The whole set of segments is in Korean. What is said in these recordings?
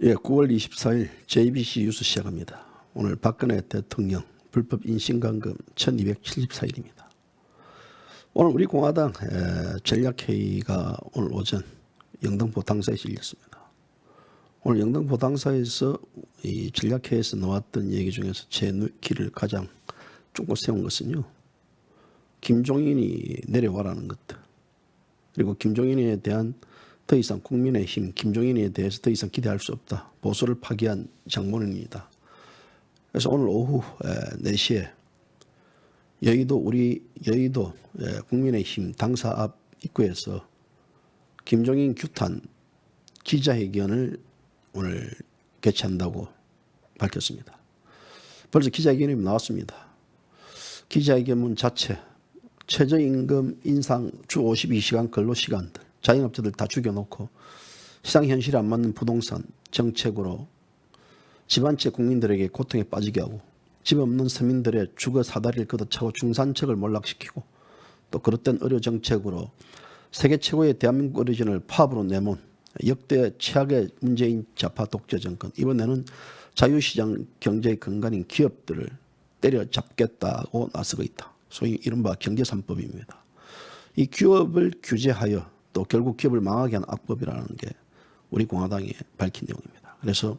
예, 9월 24일 JBC 뉴스 시작합니다. 오늘 박근혜 대통령 불법 인신감금 1274일입니다. 오늘 우리 공화당 전략회의가 오늘 오전 영등포 당사에서 열렸습니다. 오늘 영등포 당사에서 이 전략회의에서 나왔던 얘기 중에서 제 귀를 가장 쫑긋 세운 것은요, 김종인이 내려와라는 것들, 그리고 김종인에 대한 더 이상 국민의힘 김종인에 대해서 더 이상 기대할 수 없다. 보수를 파기한 장본인이다. 그래서 오늘 오후 4시에 여의도 국민의힘 당사 앞 입구에서 김종인 규탄 기자회견을 오늘 개최한다고 밝혔습니다. 벌써 기자회견이 나왔습니다. 기자회견문 자체, 최저임금 인상 주 52시간 근로시간들, 자영업자들 다 죽여놓고 시장 현실에 안 맞는 부동산 정책으로 집 한 채 국민들에게 고통에 빠지게 하고 집 없는 서민들의 주거 사다리를 걷어차고 중산층을 몰락시키고 또 그릇된 의료 정책으로 세계 최고의 대한민국 어리진을 파업으로 내몬 역대 최악의 문재인 좌파 독재 정권, 이번에는 자유시장 경제의 근간인 기업들을 때려잡겠다고 나서고 있다. 소위 이른바 경제 3법입니다. 이 기업을 규제하여 또 결국 기업을 망하게 하는 악법이라는 게 우리 공화당이 밝힌 내용입니다. 그래서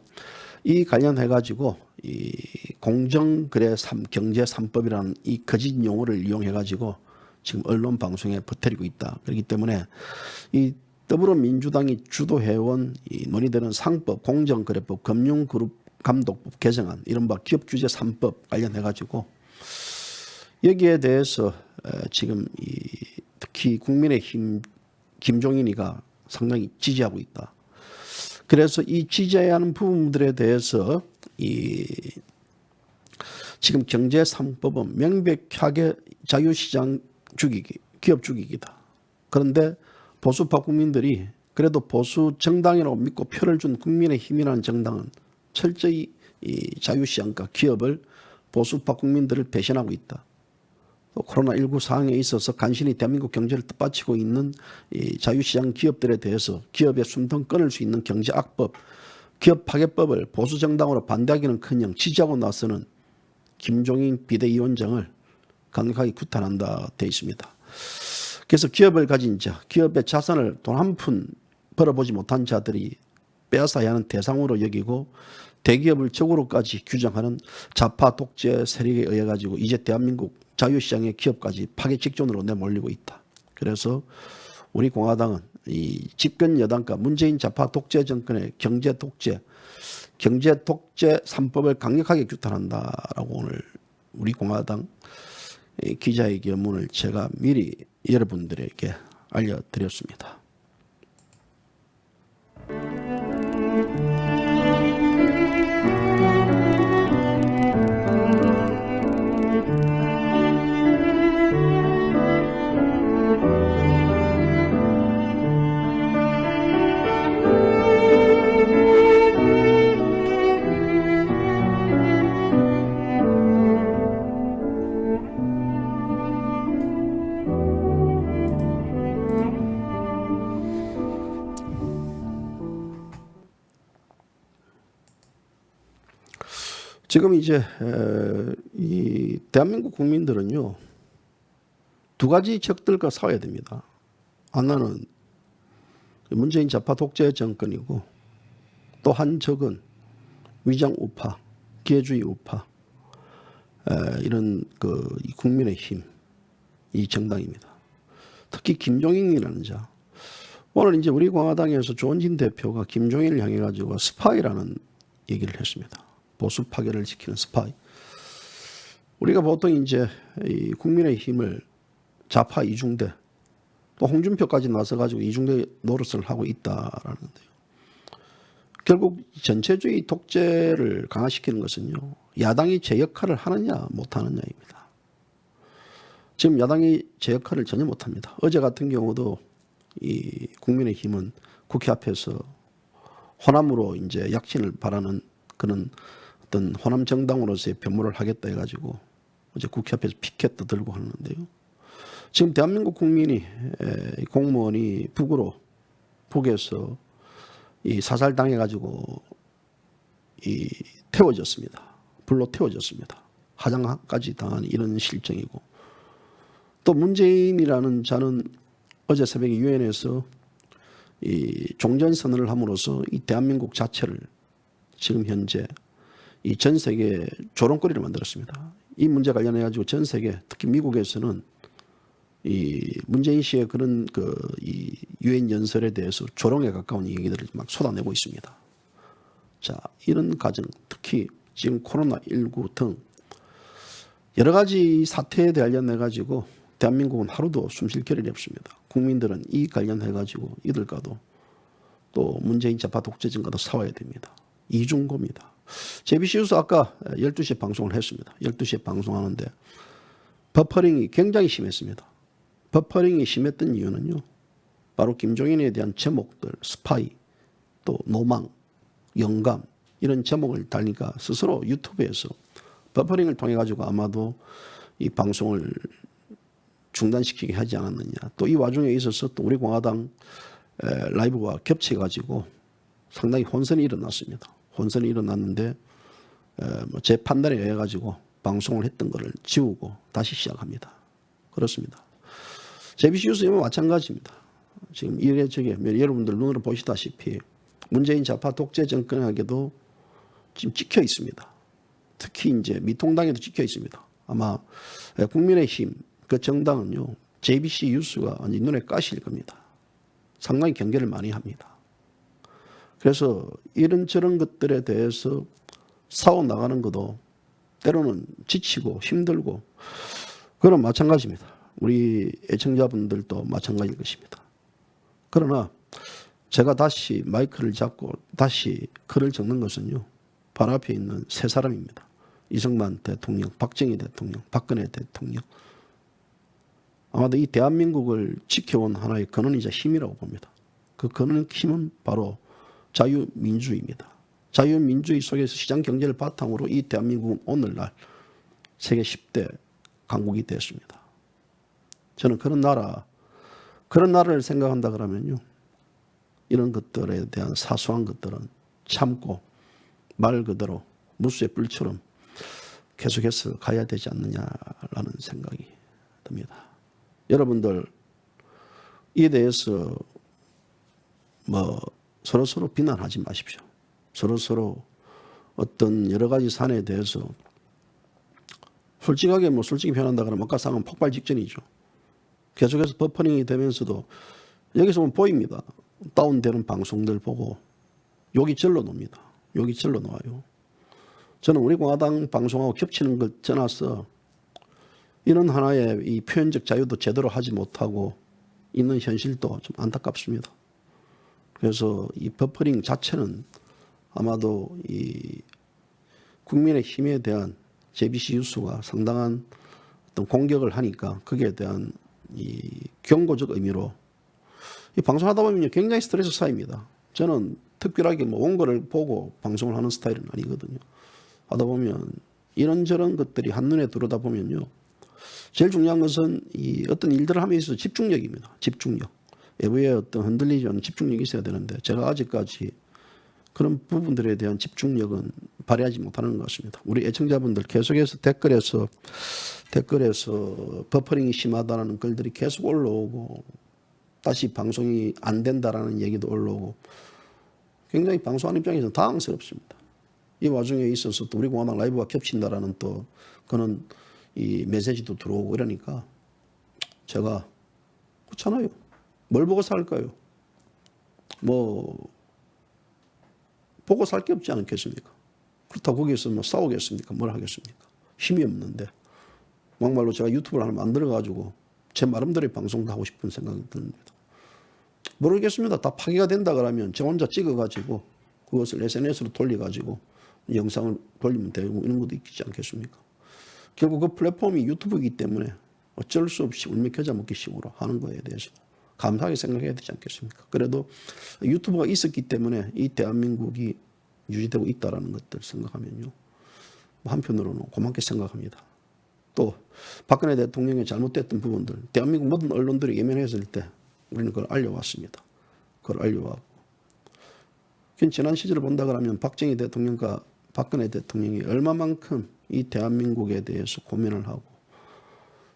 이 관련해 가지고 이 공정거래 경제 3법이라는 이 거짓 용어를 이용해 가지고 지금 언론 방송에 퍼뜨리고 있다. 그렇기 때문에 이 더불어민주당이 주도해온 이 논의되는 상법, 공정거래법, 금융그룹 감독법 개정안, 이른바 기업 규제 3법 관련해 가지고 여기에 대해서 지금 특히 국민의힘 김종인이가 상당히 지지하고 있다. 그래서 이 지지해야 하는 부분들에 대해서 지금 경제 3법은 명백하게 자유시장 죽이기, 기업 죽이기다. 그런데 보수파 국민들이 그래도 보수 정당이라고 믿고 표를 준 국민의힘이라는 정당은 철저히 이 자유시장과 기업을 보수파 국민들을 배신하고 있다. 또 코로나19 상황에 있어서 간신히 대한민국 경제를 뜻받치고 있는 이 자유시장 기업들에 대해서 기업의 숨통 끊을 수 있는 경제악법, 기업 파괴법을 보수정당으로 반대하기는커녕 지지하고 나서는 김종인 비대위원장을 강력하게 규탄한다 되어 있습니다. 그래서 기업을 가진 자, 기업의 자산을 돈 한 푼 벌어보지 못한 자들이 빼앗아야 하는 대상으로 여기고 대기업을 적으로까지 규정하는 좌파 독재 세력에 의해 가지고 이제 대한민국 자유시장의 기업까지 파괴 직전으로 내몰리고 있다. 그래서 우리 공화당은 이 집권 여당과 문재인 좌파 독재 정권의 경제 독재 3법을 강력하게 규탄한다라고 오늘 우리 공화당 기자회견문을 제가 미리 여러분들에게 알려드렸습니다. 지금 이제 이 대한민국 국민들은요, 두 가지 적들과 싸워야 됩니다. 하나는 문재인 좌파 독재 정권이고 또 한 적은 위장 우파, 기회주의 우파, 이런 국민의힘 이 정당입니다. 특히 김종인이라는 자. 오늘 이제 우리 공화당에서 조원진 대표가 김종인을 향해 가지고 스파이라는 얘기를 했습니다. 보수 파괴를 지키는 스파이. 우리가 보통 이제 이 국민의힘을 좌파 이중대, 또 홍준표까지 나서 가지고 이중대 노릇을 하고 있다라는데요. 결국 전체주의 독재를 강화시키는 것은요, 야당이 제 역할을 하느냐 못하느냐입니다. 지금 야당이 제 역할을 전혀 못합니다. 어제 같은 경우도 이 국민의힘은 국회 앞에서 호남으로 이제 약진을 바라는 그런 어떤 호남 정당으로서의 변모를 하겠다 해가지고 어제 국회 앞에서 피켓도 들고 하는데요. 지금 대한민국 국민이 공무원이 북에서 이 사살당해가지고 태워졌습니다. 불로 태워졌습니다. 하장까지 당한 이런 실정이고, 또 문재인이라는 자는 어제 새벽에 유엔에서 이 종전선언을 함으로써 이 대한민국 자체를 지금 현재 이 전 세계 조롱거리를 만들었습니다. 이 문제 관련해 가지고 전 세계, 특히 미국에서는 이 문재인 씨의 그런 이 유엔 연설에 대해서 조롱에 가까운 얘기들을 막 쏟아내고 있습니다. 자, 이런 과정, 특히 지금 코로나19 등 여러 가지 사태에 관련해 가지고 대한민국은 하루도 숨쉴 겨를이 없습니다. 국민들은 이 관련해 가지고 이들과도 또 문재인 좌파 독재진과도 싸워야 됩니다. 이중고입니다. JBC 뉴스 아까 12시에 방송을 했습니다. 12시에 방송하는데 버퍼링이 굉장히 심했습니다. 버퍼링이 심했던 이유는요, 바로 김종인에 대한 제목들, 스파이, 또 노망, 영감, 이런 제목을 달니까 스스로 유튜브에서 버퍼링을 통해 가지고 아마도 이 방송을 중단시키게 하지 않았느냐. 또 이 와중에 있어서 또 우리 공화당 라이브와 겹쳐 가지고 상당히 혼선이 일어났습니다. 혼선이 일어났는데 제 판단에 의해 가지고 방송을 했던 것을 지우고 다시 시작합니다. 그렇습니다. JBC 뉴스는 마찬가지입니다. 지금 이래저래 여러분들 눈으로 보시다시피 문재인 좌파 독재 정권에게도 지금 찍혀 있습니다. 특히 이제 미통당에도 찍혀 있습니다. 아마 국민의힘 그 정당은요, JBC 뉴스가 눈에 까실 겁니다. 상당히 경계를 많이 합니다. 그래서 이런저런 것들에 대해서 싸워 나가는 것도 때로는 지치고 힘들고, 그건 마찬가지입니다. 우리 애청자분들도 마찬가지일 것입니다. 그러나 제가 다시 마이크를 잡고 다시 글을 적는 것은요, 바로 앞에 있는 세 사람입니다. 이승만 대통령, 박정희 대통령, 박근혜 대통령. 아마도 이 대한민국을 지켜온 하나의 근원이자 힘이라고 봅니다. 그 근원 힘은 바로 자유민주입니다. 자유민주의 속에서 시장경제를 바탕으로 이 대한민국은 오늘날 세계 10대 강국이 됐습니다. 저는 그런 나라를 생각한다 그러면요, 이런 것들에 대한 사소한 것들은 참고 말 그대로 무수의 뿔처럼 계속해서 가야 되지 않느냐라는 생각이 듭니다. 여러분들 이에 대해서 서로 비난하지 마십시오. 서로 어떤 여러 가지 사안에 대해서 솔직하게 솔직히 표현한다 그러면 막가상은 폭발 직전이죠. 계속해서 버퍼링이 되면서도 여기서 보면 보입니다. 다운되는 방송들 보고 욕이 절로 놉니다. 욕이 절로 나와요. 저는 우리 공화당 방송하고 겹치는 것 떠나서 이런 하나의 이 표현적 자유도 제대로 하지 못하고 있는 현실도 좀 안타깝습니다. 그래서 이 버퍼링 자체는 아마도 이 국민의 힘에 대한 JBC 뉴스가 상당한 어떤 공격을 하니까 거기에 대한 이 경고적 의미로 이 방송하다 보면 굉장히 스트레스 쌓입니다. 저는 특별하게 온 거를 보고 방송을 하는 스타일은 아니거든요. 하다 보면 이런저런 것들이 한눈에 들어오다 보면요, 제일 중요한 것은 이 어떤 일들을 함에 있어서 집중력입니다. 집중력. 외부에 어떤 흔들리지 않는 집중력이 있어야 되는데 제가 아직까지 그런 부분들에 대한 집중력은 발휘하지 못하는 것 같습니다. 우리 애청자분들 계속해서 댓글에서 버퍼링이 심하다는 글들이 계속 올라오고 다시 방송이 안 된다라는 얘기도 올라오고 굉장히 방송하는 입장에서 당황스럽습니다. 이 와중에 있어서 또 우리 공화당 라이브가 겹친다라는 또 그런 이 메시지도 들어오고 이러니까 제가 그렇잖아요. 뭘 보고 살까요? 보고 살 게 없지 않겠습니까? 그렇다고 거기에서 싸우겠습니까? 뭘 하겠습니까? 힘이 없는데 막말로 제가 유튜브를 하나 만들어가지고 제 나름대로의 방송도 하고 싶은 생각이 듭니다. 모르겠습니다. 다 파기가 된다 그러면 저 혼자 찍어가지고 그것을 SNS로 돌려가지고 영상을 돌리면 되고 이런 것도 있지 않겠습니까? 결국 그 플랫폼이 유튜브이기 때문에 어쩔 수 없이 울며 겨자 먹기 식으로 하는 거에 대해서 감사하게 생각해야 되지 않겠습니까? 그래도 유튜브가 있었기 때문에 이 대한민국이 유지되고 있다는 것들 생각하면요, 한편으로는 고맙게 생각합니다. 또 박근혜 대통령의 잘못됐던 부분들, 대한민국 모든 언론들이 예민했을 때 우리는 그걸 알려왔습니다. 그걸 알려왔고, 지난 시절을 본다 그러면 박정희 대통령과 박근혜 대통령이 얼마만큼 이 대한민국에 대해서 고민을 하고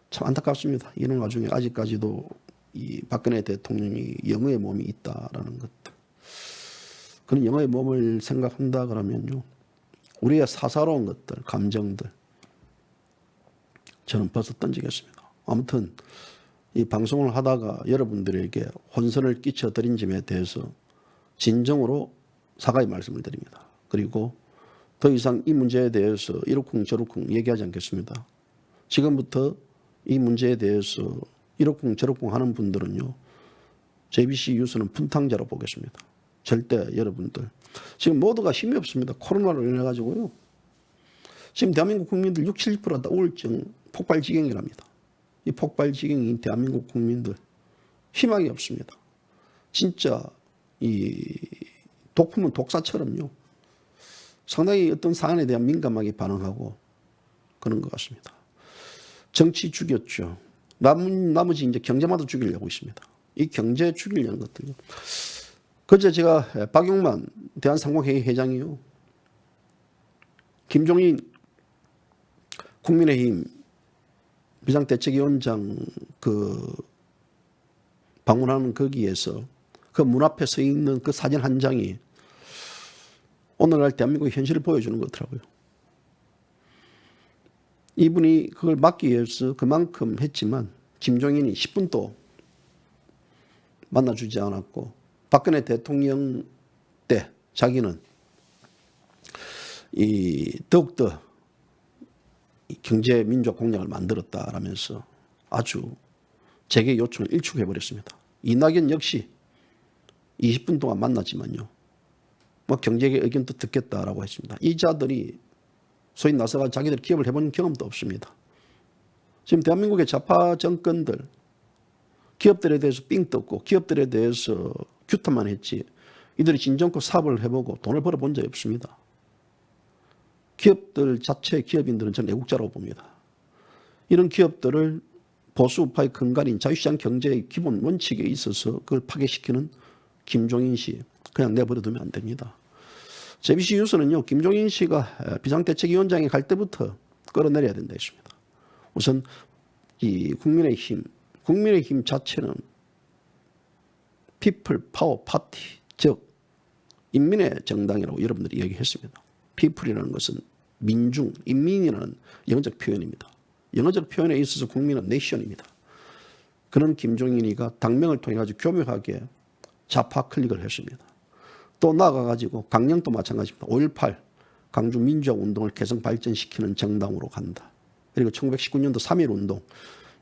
참 안타깝습니다. 이런 와중에 아직까지도 이 박근혜 대통령이 영어의 몸이 있다라는 것들. 그런 영어의 몸을 생각한다 그러면요. 우리의 사사로운 것들, 감정들 저는 벌써 던지겠습니다. 아무튼 이 방송을 하다가 여러분들에게 혼선을 끼쳐드린 점에 대해서 진정으로 사과의 말씀을 드립니다. 그리고 더 이상 이 문제에 대해서 이러쿵 저러쿵 얘기하지 않겠습니다. 지금부터 이 문제에 대해서 이러쿵 저러쿵 하는 분들은요. JBC 뉴스는 분탕자로 보겠습니다. 절대 여러분들. 지금 모두가 힘이 없습니다. 코로나로 인해 가지고요. 지금 대한민국 국민들 60, 70%다 우울증 폭발 지경이랍니다. 이 폭발 지경인 대한민국 국민들 희망이 없습니다. 진짜 이 독품은 독사처럼요. 상당히 어떤 사안에 대한 민감하게 반응하고 그런 것 같습니다. 정치 죽였죠. 나머지 이제 경제마도 죽이려고 있습니다. 이 경제 죽이려는 것들요. 그제 제가 박용만 대한상공회의 회장이요. 김종인 국민의힘 비상대책위원장 방문하는 거기에서 그 문 앞에 서 있는 그 사진 한 장이 오늘날 대한민국의 현실을 보여주는 거더라고요. 이분이 그걸 막기 위해서 그만큼 했지만 김종인이 10분도 만나주지 않았고 박근혜 대통령 때 자기는 더욱더 경제민주화 공약을 만들었다라면서 아주 재개 요청을 일축해버렸습니다. 이낙연 역시 20분 동안 만났지만요. 뭐 경제계 의견도 듣겠다라고 했습니다. 이 자들이 소위 나서가 자기들 기업을 해본 경험도 없습니다. 지금 대한민국의 좌파 정권들 기업들에 대해서 삥 떴고 기업들에 대해서 규탄만 했지 이들이 진정코 사업을 해보고 돈을 벌어본 적이 없습니다. 기업들 자체 기업인들은 저는 애국자라고 봅니다. 이런 기업들을 보수 우파의 근간인 자유시장 경제의 기본 원칙에 있어서 그걸 파괴시키는 김종인 씨 그냥 내버려두면 안 됩니다. JBC 뉴스는요. 김종인 씨가 비상대책위원장에 갈 때부터 끌어내려야 된다 했습니다. 우선 이 국민의힘 자체는 피플 파워 파티 즉 인민의 정당이라고 여러분들이 얘기했습니다. 피플이라는 것은 민중, 인민이라는 영어적 표현입니다. 영어적 표현에 있어서 국민은 내션입니다. 그런 김종인이가 당명을 통해 가지고 교묘하게 좌파 클릭을 했습니다. 또 나아가가지고 강령도 마찬가지입니다. 5.18 강주 민주화 운동을 개성 발전시키는 정당으로 간다. 그리고 1919년도 3.1운동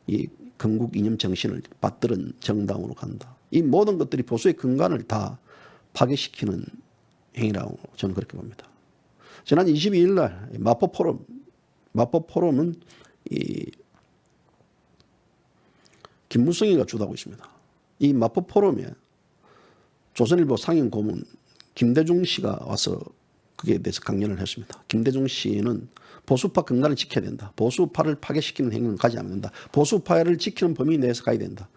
이 건국 이념 정신을 받들은 정당으로 간다. 이 모든 것들이 보수의 근간을 다 파괴시키는 행위라고 저는 그렇게 봅니다. 지난 22일 날 마포포럼은 김무성이가 주도하고 있습니다. 이 마포포럼에 조선일보 상임 고문 김대중 씨가 와서 그에 대해서 강연을 했습니다. 김대중 씨는 보수파 근간을 지켜야 된다. 보수파를 파괴시키는 행위는 가지 않아야 된다. 보수파를 지키는 범위 내에서 가야 된다.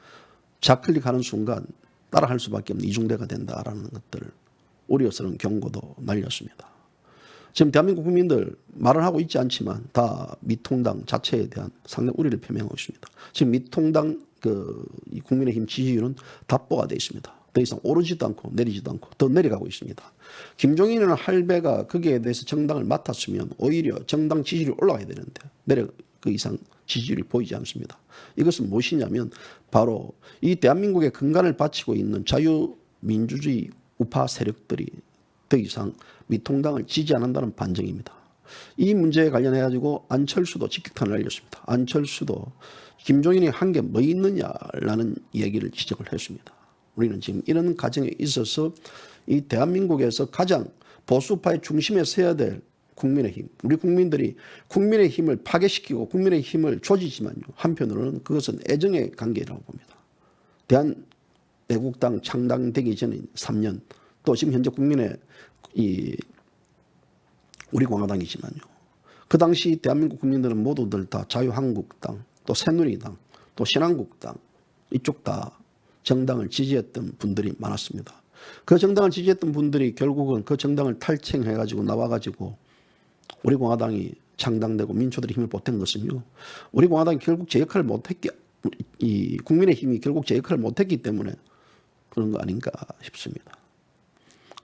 좌클릭하는 순간 따라할 수밖에 없는 이중대가 된다라는 것들을 우려스러운 경고도 날렸습니다. 지금 대한민국 국민들 말을 하고 있지 않지만 다 미통당 자체에 대한 상당히 우려를 표명하고 있습니다. 지금 미통당 이 국민의힘 지지율은 답보가 되어 있습니다. 더 이상 오르지도 않고 내리지도 않고 더 내려가고 있습니다. 김종인이라는 할배가 거기에 대해서 정당을 맡았으면 오히려 정당 지지율이 올라가야 되는데 그 이상 지지율이 보이지 않습니다. 이것은 무엇이냐면 바로 이 대한민국의 근간을 바치고 있는 자유민주주의 우파 세력들이 더 이상 미통당을 지지 않는다는 반증입니다. 이 문제에 관련해 가지고 안철수도 직격탄을 날렸습니다. 안철수도 김종인이 한 게 뭐 있느냐라는 얘기를 지적을 했습니다. 우리는 지금 이런 과정에 있어서 이 대한민국에서 가장 보수파의 중심에 서야 될 국민의힘, 우리 국민들이 국민의힘을 파괴시키고 국민의힘을 조지지만요. 한편으로는 그것은 애정의 관계라고 봅니다. 대한애국당 창당되기 전인 3년 또 지금 현재 국민의 우리 공화당이지만요. 그 당시 대한민국 국민들은 모두들 다 자유한국당 또 새누리당 또 신한국당 이쪽 다 정당을 지지했던 분들이 많았습니다. 그 정당을 지지했던 분들이 결국은 그 정당을 탈청해가지고 나와가지고 우리 공화당이 창당되고 민초들이 힘을 보탠 것은요. 우리 공화당이 결국 제 역할을 못했기, 이 국민의힘이 결국 제 역할을 못했기 때문에 그런 거 아닌가 싶습니다.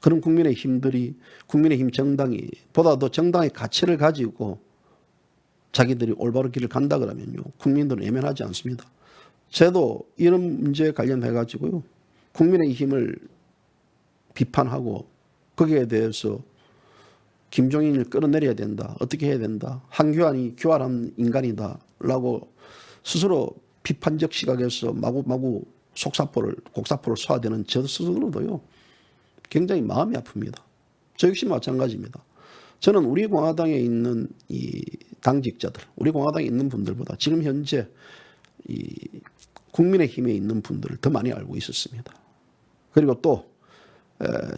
그런 국민의힘들이 국민의힘 정당이 보다 더 정당의 가치를 가지고 자기들이 올바른 길을 간다 그러면요. 국민들은 외면하지 않습니다. 저도 이런 문제에 관련해 가지고요. 국민의힘을 비판하고 거기에 대해서 김종인을 끌어내려야 된다. 어떻게 해야 된다. 한교안이 교활한 인간이다라고 스스로 비판적 시각에서 마구마구 곡사포를 쏘아대는 저 스스로도요. 굉장히 마음이 아픕니다. 저 역시 마찬가지입니다. 저는 우리 공화당에 있는 이 당직자들, 우리 공화당에 있는 분들보다 지금 현재 이 국민의힘에 있는 분들을 더 많이 알고 있었습니다. 그리고 또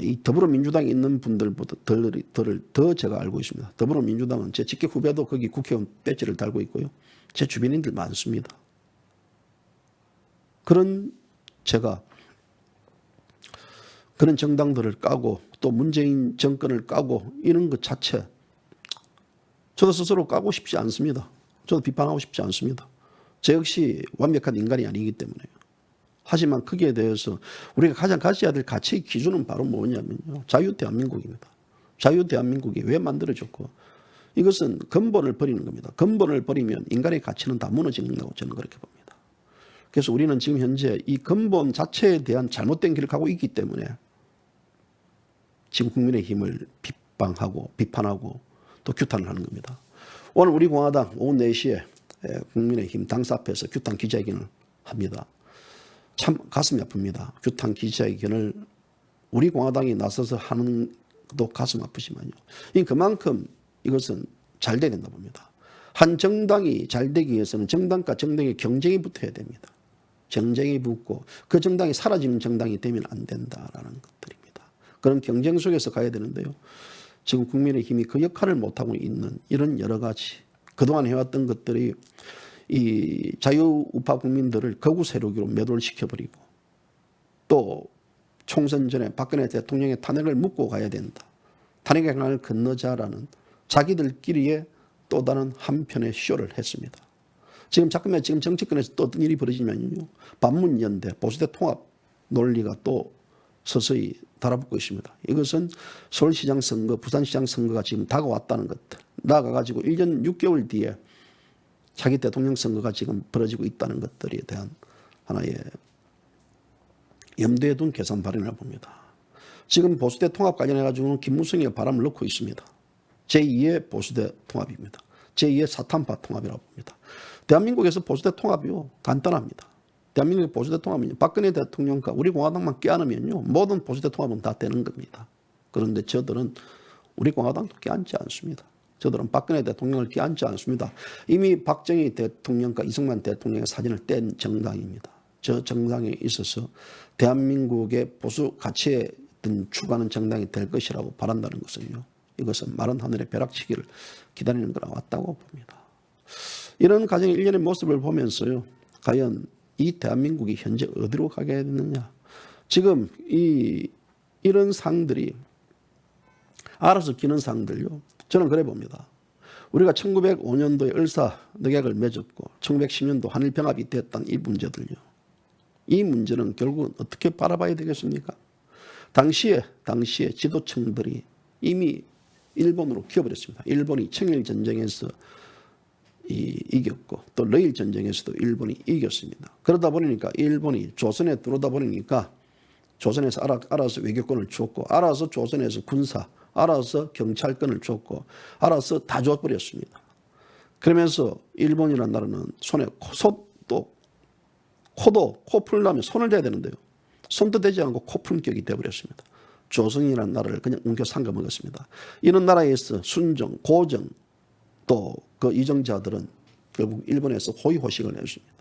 이 더불어민주당에 있는 분들보다 더 제가 알고 있습니다. 더불어민주당은 제 직계 후배도 거기 국회의원 배지를 달고 있고요. 제 주변인들 많습니다. 그런 제가 그런 정당들을 까고 또 문재인 정권을 까고 이런 것 자체 저도 스스로 까고 싶지 않습니다. 저도 비판하고 싶지 않습니다. 저 역시 완벽한 인간이 아니기 때문에요. 하지만 거기에 대해서 우리가 가장 가져야 될 가치의 기준은 바로 뭐냐면요. 자유대한민국입니다. 자유대한민국이 왜 만들어졌고 이것은 근본을 버리는 겁니다. 근본을 버리면 인간의 가치는 다 무너진다고 저는 그렇게 봅니다. 그래서 우리는 지금 현재 이 근본 자체에 대한 잘못된 길을 가고 있기 때문에 지금 국민의힘을 비판하고 또 규탄을 하는 겁니다. 오늘 우리 공화당 오후 4시에 국민의힘 당사 앞에서 규탄 기자회견을 합니다. 참 가슴이 아픕니다. 규탄 기자회견을 우리 공화당이 나서서 하는 것도 가슴 아프지만요. 그만큼 이것은 잘 돼야 된다 봅니다. 한 정당이 잘 되기 위해서는 정당과 정당의 경쟁이 붙어야 됩니다. 경쟁이 붙고 그 정당이 사라지는 정당이 되면 안 된다라는 것들입니다. 그런 경쟁 속에서 가야 되는데요. 지금 국민의힘이 그 역할을 못하고 있는 이런 여러 가지 그동안 해왔던 것들이 이 자유우파 국민들을 거구 세력으로 매도를 시켜버리고 또 총선 전에 박근혜 대통령의 탄핵을 묻고 가야 된다. 탄핵의 강을 건너자라는 자기들끼리의 또 다른 한편의 쇼를 했습니다. 지금 정치권에서 또 어떤 일이 벌어지면요. 반문연대, 보수대 통합 논리가 또 서서히 달아붙고 있습니다. 이것은 서울시장 선거, 부산시장 선거가 지금 다가왔다는 것들. 나아가가지고 1년 6개월 뒤에 차기 대통령 선거가 지금 벌어지고 있다는 것들에 대한 하나의 염두에 둔 계산 발언이라고 봅니다. 지금 보수대 통합 관련해가지고는 김무성이 바람을 넣고 있습니다. 제2의 보수대 통합입니다. 제2의 사탄파 통합이라고 봅니다. 대한민국에서 보수대 통합이요. 간단합니다. 대한민국의 보수대 통합은요. 박근혜 대통령과 우리 공화당만 껴안으면요. 모든 보수대 통합은 다 되는 겁니다. 그런데 저들은 우리 공화당도 껴안지 않습니다. 저들은 박근혜 대통령을 껴안지 않습니다. 이미 박정희 대통령과 이승만 대통령의 사진을 뗀 정당입니다. 저 정당에 있어서 대한민국의 보수 가치에 추구하는 정당이 될 것이라고 바란다는 것은요. 이것은 마른 하늘의 벼락치기를 기다리는 거라 왔다고 봅니다. 이런 가정의 일련의 모습을 보면서요. 과연 이 대한민국이 현재 어디로 가게 됐느냐. 지금 이런 상들이 알아서 끼는 상들요. 저는 그래 봅니다. 우리가 1905년도에 을사늑약을 맺었고 1910년도 한일병합이 됐던 이 문제들요. 이 문제는 결국은 어떻게 바라봐야 되겠습니까? 당시에 지도층들이 이미 일본으로 기어버렸습니다. 일본이 청일전쟁에서 이겼고 또 러일전쟁에서도 일본이 이겼습니다. 그러다 보니까 일본이 조선에 들어오다 보니까 조선에서 알아서 외교권을 줬고 알아서 조선에서 군사 알아서 경찰권을 줬고 알아서 다 줘버렸습니다. 그러면서 일본이라는 나라는 손에 코 풀려면 손을 대야 되는데요. 손도 대지 않고 코 푸는 격이 되어버렸습니다. 조선이라는 나라를 그냥 옮겨 삼가 먹었습니다. 이런 나라에서 순정, 고정 또 그 이정자들은 결국 일본에서 호의호식을 했습니다.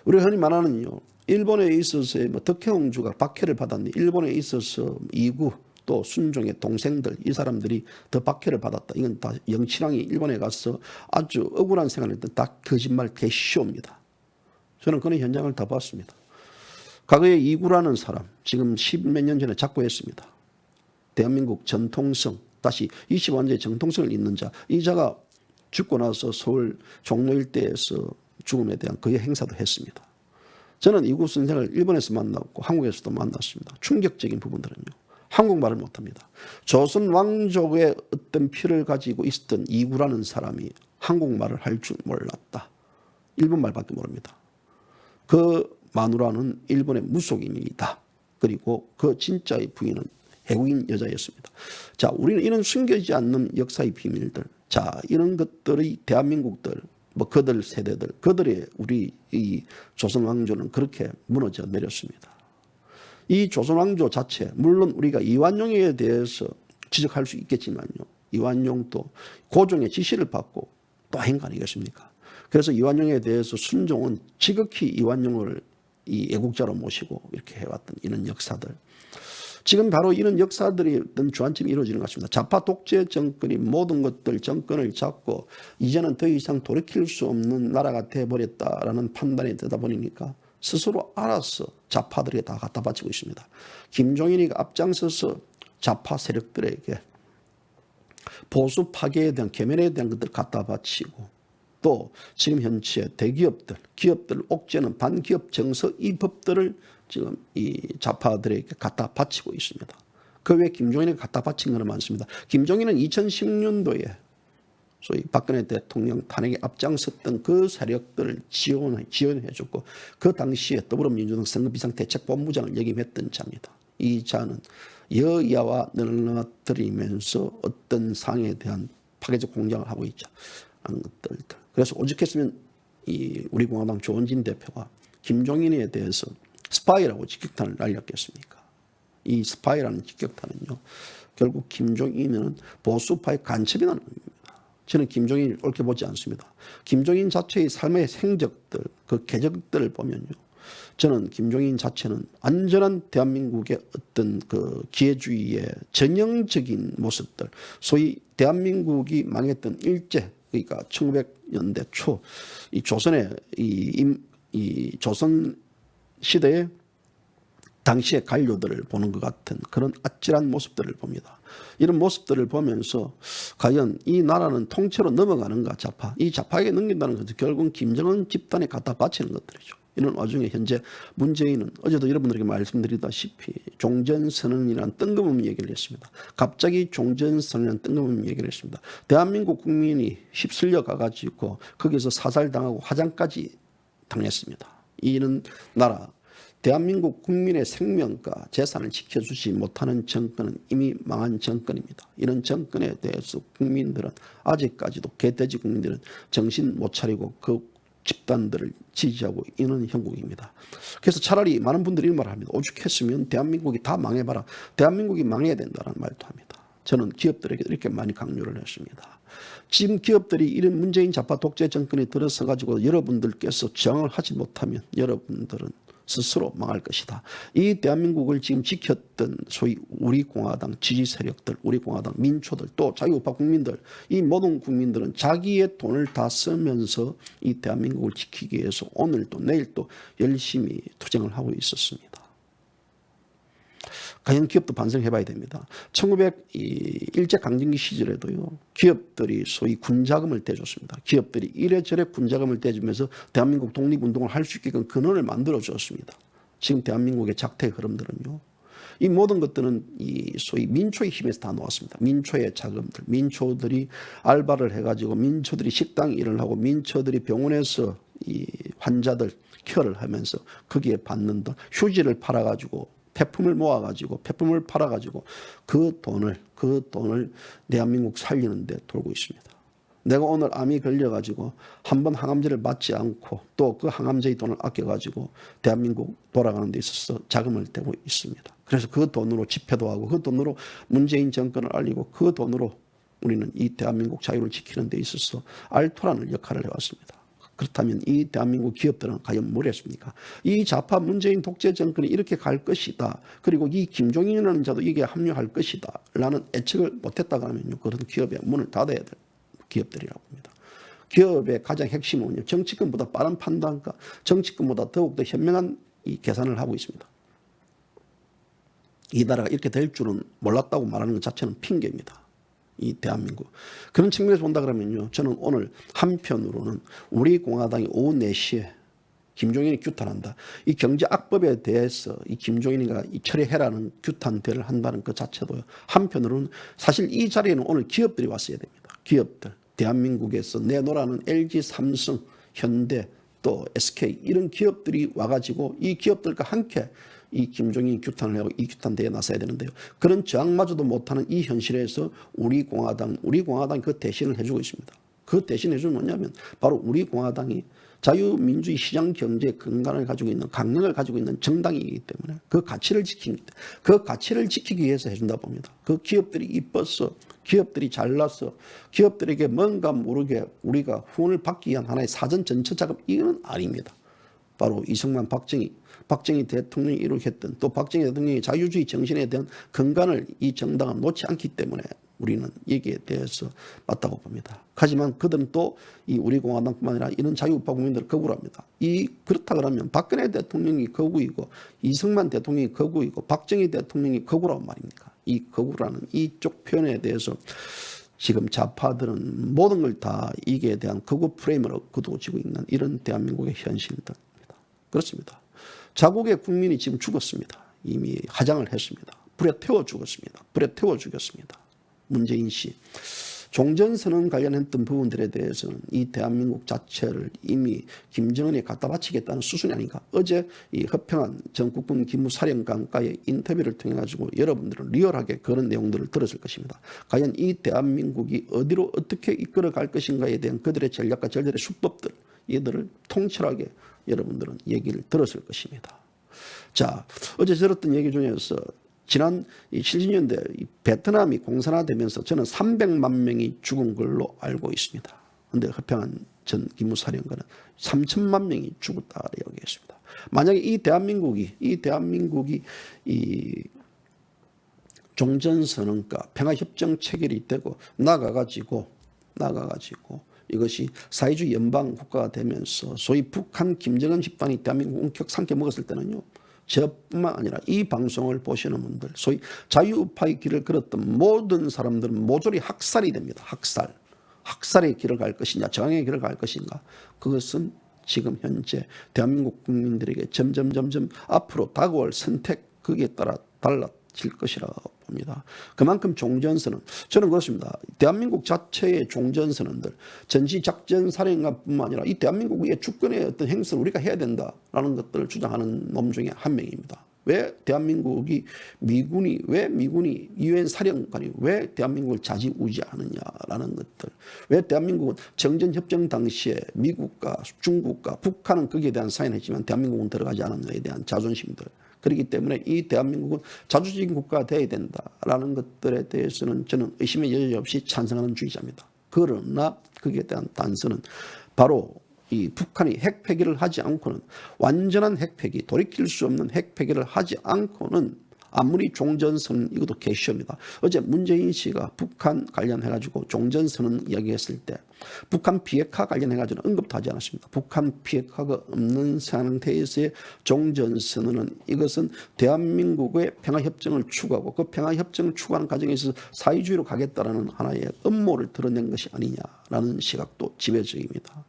우리가 흔히 말하는요. 일본에 있어서 덕혜옹주가 박해를 받았는데 일본에 있어서 이구 또 순종의 동생들 이 사람들이 더 박해를 받았다. 이건 다 영치랑이 일본에 가서 아주 억울한 생활을 했던 다 거짓말 개쇼입니다. 저는 그런 현장을 다 봤습니다. 과거에 이구라는 사람 지금 10몇 년 전에 작고했습니다. 대한민국 전통성 다시 20원제의 정통성을 잇는 자, 이 자가 죽고 나서 서울 종로 일대에서 죽음에 대한 그의 행사도 했습니다. 저는 이국 선생을 일본에서 만났고 한국에서도 만났습니다. 충격적인 부분들은요. 한국말을 못합니다. 조선 왕족의 어떤 피를 가지고 있었던 이구라는 사람이 한국말을 할 줄 몰랐다. 일본말밖에 모릅니다. 그 마누라는 일본의 무속인이다. 그리고 그 진짜의 부인은 외국인 여자였습니다. 자, 우리는 이런 숨겨지지 않는 역사의 비밀들, 자, 이런 것들이 대한민국들, 뭐 그들 세대들, 그들의 우리 이 조선 왕조는 그렇게 무너져 내렸습니다. 이 조선 왕조 자체, 물론 우리가 이완용에 대해서 지적할 수 있겠지만요. 이완용도 고종의 지시를 받고 또 한 거 아니겠습니까? 그래서 이완용에 대해서 순종은 지극히 이완용을 이 애국자로 모시고 이렇게 해왔던 이런 역사들. 지금 바로 이런 역사들이 어떤 주안점이 이루어지는 것 같습니다. 좌파 독재 정권이 모든 것들 정권을 잡고 이제는 더 이상 돌이킬 수 없는 나라가 되어버렸다라는 판단이 되다 보니까 스스로 알아서 좌파들에게 다 갖다 바치고 있습니다. 김종인이 앞장서서 좌파 세력들에게 보수 파괴에 대한 계면에 대한 것들을 갖다 바치고 또 지금 현재 대기업들, 기업들 옥죄는 반기업 정서 이 법들을 지금 이 좌파들에게 갖다 바치고 있습니다. 그 외에 김종인에게 갖다 바친 것은 많습니다. 김종인은 2010년도에 소위 박근혜 대통령 탄핵에 앞장섰던 그 세력들을 지원해줬고 그 당시에 더불어민주당 선거비상대책본부장을 역임했던 자입니다. 이 자는 여야와 늘어뜨리면서 어떤 상에 대한 파괴적 공작을 하고 있죠. 것들. 그래서 오죽했으면 이 우리 공화당 조원진 대표가 김종인에 대해서 스파이라고 직격탄을 날렸겠습니까? 이 스파이라는 직격탄은요. 결국 김종인은 보수파의 간첩이라는 겁니다. 저는 김종인을 옳게 보지 않습니다. 김종인 자체의 삶의 행적들, 그 궤적들을 보면요. 저는 김종인 자체는 안전한 대한민국의 어떤 그 기회주의의 전형적인 모습들, 소위 대한민국이 망했던 일제, 그러니까 1900년대 초 이 조선의 이 조선 시대의 당시의 관료들을 보는 것 같은 그런 아찔한 모습들을 봅니다. 이런 모습들을 보면서 과연 이 나라는 통째로 넘어가는가 좌파. 이 좌파에게 넘긴다는 것은 결국은 김정은 집단에 갖다 바치는 것들이죠. 이런 와중에 현재 문재인은 어제도 여러분들에게 말씀드리다시피 종전선언이라는 뜬금없는 얘기를 했습니다. 갑자기 종전선언이라는 뜬금없는 얘기를 했습니다. 대한민국 국민이 휩쓸려 가가지고 거기서 사살당하고 화장까지 당했습니다. 이런 나라 대한민국 국민의 생명과 재산을 지켜주지 못하는 정권은 이미 망한 정권입니다. 이런 정권에 대해서 국민들은 아직까지도 개돼지 국민들은 정신 못 차리고 그 집단들을 지지하고 있는 형국입니다. 그래서 차라리 많은 분들이 이 말을 합니다. 오죽했으면 대한민국이 다 망해봐라. 대한민국이 망해야 된다는 말도 합니다. 저는 기업들에게 이렇게 많이 강요를 했습니다. 지금 기업들이 이런 문재인 좌파 독재 정권이 들어서 가지고 여러분들께서 저항을 하지 못하면 여러분들은 스스로 망할 것이다. 이 대한민국을 지금 지켰던 소위 우리 공화당 지지 세력들, 우리 공화당 민초들, 또 자유우파 국민들, 이 모든 국민들은 자기의 돈을 다 쓰면서 이 대한민국을 지키기 위해서 오늘도 내일도 열심히 투쟁을 하고 있었습니다. 과연 기업도 반성해봐야 됩니다. 1900 일제강점기 시절에도요. 기업들이 소위 군자금을 대줬습니다. 기업들이 이래저래 군자금을 대주면서 대한민국 독립운동을 할 수 있게끔 근원을 만들어주었습니다. 지금 대한민국의 작태 흐름들은요. 이 모든 것들은 이 소위 민초의 힘에서 다 나왔습니다. 민초의 자금들, 민초들이 알바를 해가지고 민초들이 식당 일을 하고 민초들이 병원에서 이 환자들 케어를 하면서 거기에 받는 돈, 휴지를 팔아가지고 폐품을 모아가지고 폐품을 팔아가지고 그 돈을 대한민국 살리는 데 돌고 있습니다. 내가 오늘 암이 걸려가지고 한번 항암제를 맞지 않고 또 그 항암제의 돈을 아껴가지고 대한민국 돌아가는 데 있어서 자금을 대고 있습니다. 그래서 그 돈으로 집회도 하고 그 돈으로 문재인 정권을 알리고 그 돈으로 우리는 이 대한민국 자유를 지키는 데 있어서 알토라는 역할을 해왔습니다. 그렇다면 이 대한민국 기업들은 과연 뭘 했습니까? 이 좌파 문재인 독재 정권이 이렇게 갈 것이다. 그리고 이 김종인이라는 자도 이게 합류할 것이다. 라는 예측을 못했다고 하면요. 그런 기업의 문을 닫아야 될 기업들이라고 합니다. 기업의 가장 핵심은요. 정치권보다 빠른 판단과 정치권보다 더욱더 현명한 이 계산을 하고 있습니다. 이 나라가 이렇게 될 줄은 몰랐다고 말하는 것 자체는 핑계입니다. 이 대한민국. 그런 측면에서 본다 그러면요. 저는 오늘 한편으로는 우리 공화당이 오후 4시에 김종인이 규탄한다. 이 경제악법에 대해서 이 김종인이가 이 철회해라는 규탄대를 한다는 것 자체도요. 한편으로는 사실 이 자리에는 오늘 기업들이 왔어야 됩니다. 기업들. 대한민국에서 내놓으라는 LG, 삼성, 현대, 또 SK 이런 기업들이 와가지고 이 기업들과 함께 이 김종인 규탄을 하고 이 규탄대에 나서야 되는데요. 그런 저항마저도 못하는 이 현실에서 우리 공화당이 그 대신을 해주고 있습니다. 그 대신 해주는 뭐냐면 바로 우리 공화당이 자유민주주의 시장경제의 근간을 가지고 있는 강령을 가지고 있는 정당이기 때문에 그 가치를 지키기 위해서 해준다 봅니다. 그 기업들이 이뻐서 기업들이 잘나서 기업들에게 뭔가 모르게 우리가 후원을 받기 위한 하나의 사전 전처 작업 이건 아닙니다. 바로 이승만 박정희 대통령이 이룩했던 또 박정희 대통령의 자유주의 정신에 대한 근간을 이 정당은 놓지 않기 때문에 우리는 여기에 대해서 맞다고 봅니다. 하지만 그들은 또 이 우리 공화당뿐만 아니라 이런 자유우파 국민들을 거부를 합니다. 그렇다 그러면 박근혜 대통령이 거구이고 이승만 대통령이 거구이고 박정희 대통령이 거구라고 말입니까? 이 거구라는 이쪽 표현에 대해서 지금 좌파들은 모든 걸 다 이게 대한 거구 프레임으로 거두어지고 있는 이런 대한민국의 현실입니다. 그렇습니다. 자국의 국민이 지금 죽었습니다. 이미 하장을 했습니다. 불에 태워 죽었습니다. 불에 태워 죽였습니다. 문재인 씨. 종전선언 관련했던 부분들에 대해서는 이 대한민국 자체를 이미 김정은에 갖다 바치겠다는 수순이 아닌가. 어제 이 허평한 전국군 기무사령관과의 인터뷰를 통해 가지고 여러분들은 리얼하게 그런 내용들을 들었을 것입니다. 과연 이 대한민국이 어디로 어떻게 이끌어갈 것인가에 대한 그들의 전략과 저들의 수법들 이들을 통찰하게 여러분들은 얘기를 들었을 것입니다. 자, 어제 들었던 얘기 중에서 지난 70년대 베트남이 공산화되면서 저는 300만 명이 죽은 걸로 알고 있습니다. 그런데 허평한 전 기무사령관은 3천만 명이 죽었다고 얘기했습니다. 만약에 이 대한민국이 이 종전선언과 평화협정 체결이 되고 나가가지고 이것이 사회주의 연방 국가가 되면서 소위 북한 김정은 집단이 대한민국 원격 삼켜 먹었을 때는요. 저뿐만 아니라 이 방송을 보시는 분들 소위 자유우파의 길을 걸었던 모든 사람들은 모조리 학살이 됩니다. 학살의 길을 갈 것이냐 저항의 길을 갈 것인가 그것은 지금 현재 대한민국 국민들에게 점점 앞으로 다가올 선택 거기에 따라 달라질 것이라고 봅니다. 그만큼 종전선언 저는 그렇습니다. 대한민국 자체의 종전선언들 전시작전사령관뿐만 아니라 이 대한민국의 주권의 어떤 행사를 우리가 해야 된다라는 것들을 주장하는 놈 중에 한 명입니다. 왜 대한민국이 미군이 유엔 사령관이 왜 대한민국을 좌지우지하느냐라는 것들 왜 대한민국은 정전협정 당시에 미국과 중국과 북한은 거기에 대한 사인했지만 대한민국은 들어가지 않았느냐에 대한 자존심들 그렇기 때문에 이 대한민국은 자주적인 국가가 되어야 된다라는 것들에 대해서는 저는 의심의 여지 없이 찬성하는 주의자입니다. 그러나 거기에 대한 단서는 바로 이 북한이 핵 폐기를 하지 않고는 완전한 핵 폐기, 돌이킬 수 없는 핵 폐기를 하지 않고는 아무리 종전선언 이것도 개시입니다. 어제 문재인 씨가 북한 관련해가지고 종전선언 이야기했을 때 북한 비핵화 관련해가지고 언급도 하지 않았습니다. 북한 비핵화가 없는 상태에서의 종전선언은 이것은 대한민국의 평화협정을 추구하고 그 평화협정을 추구하는 과정에서 사회주의로 가겠다라는 하나의 음모를 드러낸 것이 아니냐라는 시각도 지배적입니다.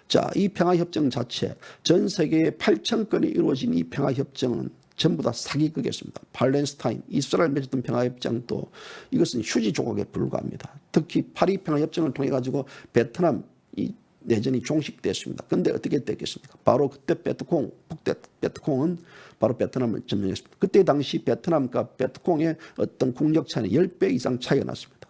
자, 이 평화협정 자체 전 세계에 8,000건이 이루어진 이 평화협정은 전부 다 사기극이었습니다. 팔레스타인, 이스라엘 맺었던 평화협정도 이것은 휴지 조각에 불과합니다. 특히 파리 평화협정을 통해 가지고 베트남 이 내전이 종식됐습니다. 그런데 어떻게 됐겠습니까? 바로 그때 베트콩은 바로 베트남을 점령했습니다. 그때 당시 베트남과 베트콩의 어떤 국력 차이는 10배 이상 차이가 났습니다.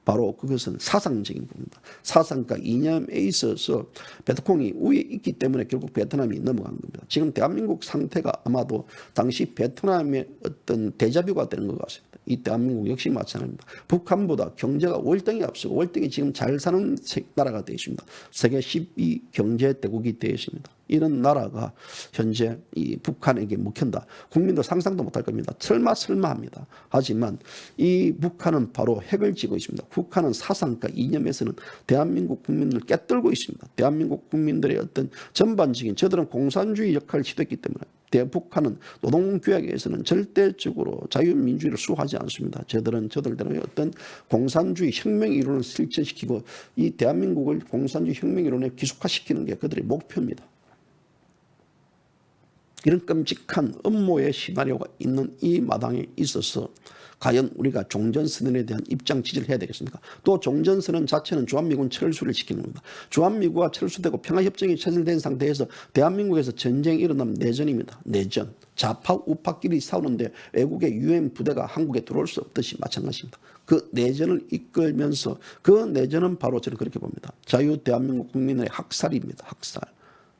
바로 그것은 사상적인 부분입니다. 사상과 이념에 있어서 베트콩이 우위에 있기 때문에 결국 베트남이 넘어간 겁니다. 지금 대한민국 상태가 아마도 당시 베트남의 어떤 데자뷰가 되는 것 같습니다. 이 대한민국 역시 마찬가지입니다. 북한보다 경제가 월등히 앞서고 월등히 지금 잘 사는 나라가 되어 있습니다. 세계 12 경제대국이 되어 있습니다. 이런 나라가 현재 이 북한에게 먹힌다. 국민도 상상도 못할 겁니다. 설마 합니다. 하지만 이 북한은 바로 핵을 쥐고 있습니다. 북한은 사상과 이념에서는 대한민국 국민들을 깨뜨리고 있습니다. 대한민국 국민들의 어떤 전반적인 저들은 공산주의 역할을 시도했기 때문에 대북하는 노동규약에서는 절대적으로 자유민주주의를 수호하지 않습니다. 저들대로 어떤 공산주의 혁명 이론을 실천시키고 이 대한민국을 공산주의 혁명 이론에 기속화시키는 게 그들의 목표입니다. 이런 끔찍한 음모의 시나리오가 있는 이 마당에 있어서 과연 우리가 종전선언에 대한 입장 지지를 해야 되겠습니까? 또 종전선언 자체는 주한미군 철수를 시키는 겁니다. 주한미군과 철수되고 평화협정이 체결된 상태에서 대한민국에서 전쟁이 일어나면 내전입니다. 내전. 좌파 우파끼리 싸우는데 외국의 UN 부대가 한국에 들어올 수 없듯이 마찬가지입니다. 그 내전을 이끌면서 그 내전은 바로 저는 그렇게 봅니다. 자유 대한민국 국민의 학살입니다. 학살.